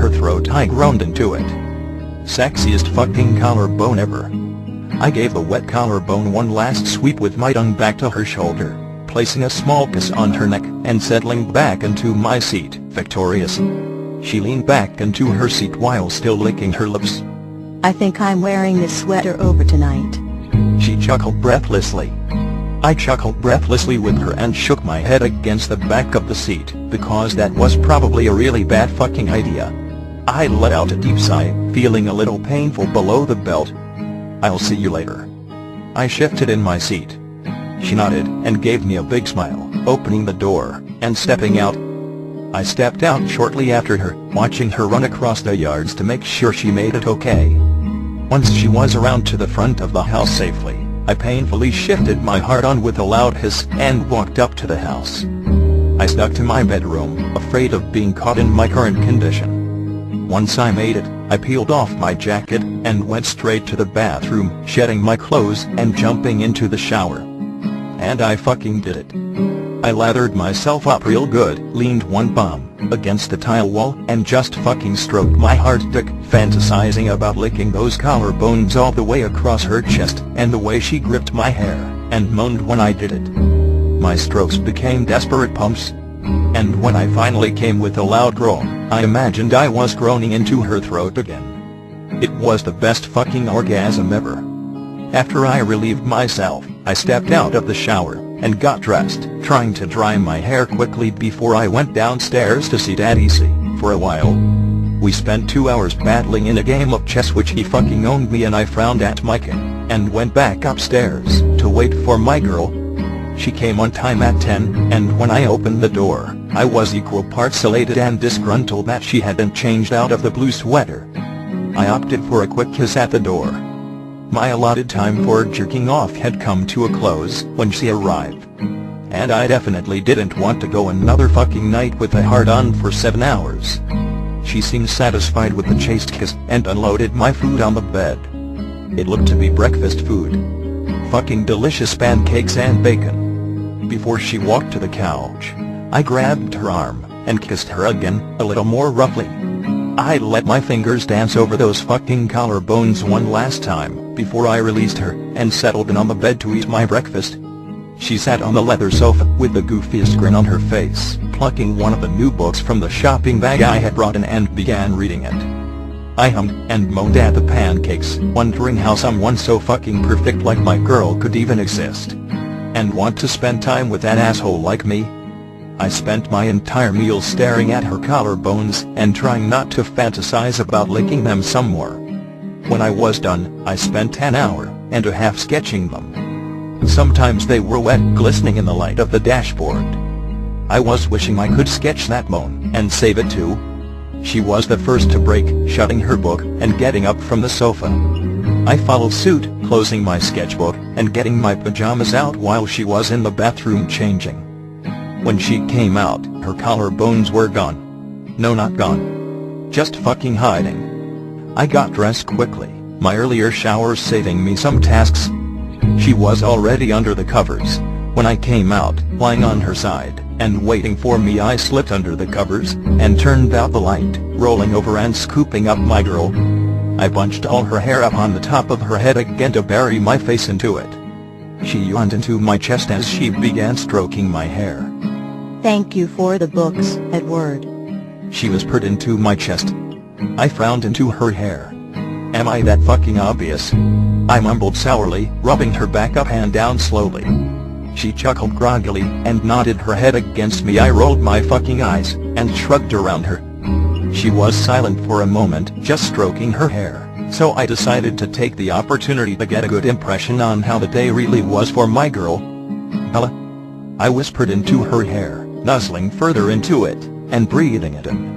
her throat. I groaned into it. Sexiest fucking collarbone ever. I gave the wet collarbone one last sweep with my tongue back to her shoulder, placing a small kiss on her neck and settling back into my seat, victorious. She leaned back into her seat while still licking her lips. I think I'm wearing this sweater over tonight. She chuckled breathlessly. I chuckled breathlessly with her and shook my head against the back of the seat, because that was probably a really bad fucking idea. I let out a deep sigh, feeling a little painful below the belt. I'll see you later. I shifted in my seat. She nodded and gave me a big smile, opening the door and stepping out. I stepped out shortly after her, watching her run across the yards to make sure she made it okay. Once she was around to the front of the house safely, I painfully shifted my heart on with a loud hiss and walked up to the house. I snuck to my bedroom, afraid of being caught in my current condition. Once I made it, I peeled off my jacket and went straight to the bathroom, shedding my clothes and jumping into the shower. And I fucking did it. I lathered myself up real good, leaned one palm against the tile wall and just fucking stroked my hard dick, fantasizing about licking those collarbones all the way across her chest and the way she gripped my hair and moaned when I did it. My strokes became desperate pumps. And when I finally came with a loud groan, I imagined I was groaning into her throat again. It was the best fucking orgasm ever. After I relieved myself, I stepped out of the shower and got dressed, trying to dry my hair quickly before I went downstairs to see Daddy C. For a while, we spent 2 hours battling in a game of chess which he fucking owned me, and I frowned at my king, and went back upstairs to wait for my girl. She came on time at 10, and when I opened the door, I was equal parts elated and disgruntled that she hadn't changed out of the blue sweater. I opted for a quick kiss at the door. My allotted time for jerking off had come to a close when she arrived. And I definitely didn't want to go another fucking night with a hard-on for 7 hours. She seemed satisfied with the chaste kiss and unloaded my food on the bed. It looked to be breakfast food. Fucking delicious pancakes and bacon. Before she walked to the couch, I grabbed her arm and kissed her again, a little more roughly. I let my fingers dance over those fucking collarbones one last time before I released her and settled in on the bed to eat my breakfast. She sat on the leather sofa with the goofiest grin on her face, plucking one of the new books from the shopping bag I had brought in and began reading it. I hummed and moaned at the pancakes, wondering how someone so fucking perfect like my girl could even exist and want to spend time with an asshole like me. I spent my entire meal staring at her collarbones and trying not to fantasize about licking them some more. When I was done, I spent an hour and a half sketching them. Sometimes they were wet, glistening in the light of the dashboard. I was wishing I could sketch that moan and save it too. She was the first to break, shutting her book and getting up from the sofa. I followed suit, closing my sketchbook and getting my pajamas out while she was in the bathroom changing. When she came out, her collarbones were gone. No, not gone. Just fucking hiding. I got dressed quickly, my earlier shower saving me some tasks. She was already under the covers when I came out, lying on her side and waiting for me. I slipped under the covers and turned out the light, rolling over and scooping up my girl. I bunched all her hair up on the top of her head again to bury my face into it. She yawned into my chest as she began stroking my hair. Thank you for the books, Edward. She whispered into my chest. I frowned into her hair. Am I that fucking obvious? I mumbled sourly, rubbing her back up and down slowly. She chuckled groggily and nodded her head against me. I rolled my fucking eyes and shrugged around her. She was silent for a moment, just stroking her hair, so I decided to take the opportunity to get a good impression on how the day really was for my girl. Bella? I whispered into her hair, nuzzling further into it and breathing it in.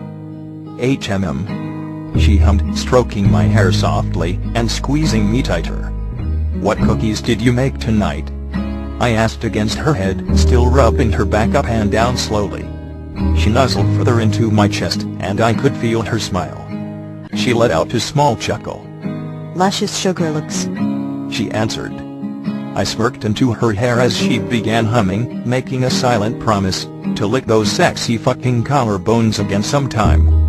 She hummed, stroking my hair softly and squeezing me tighter. What cookies did you make tonight? I asked against her head, still rubbing her back up and down slowly. She nuzzled further into my chest and I could feel her smile. She let out a small chuckle. Luscious sugar looks, she answered. I smirked into her hair as she began humming, making a silent promise to lick those sexy fucking collarbones again sometime.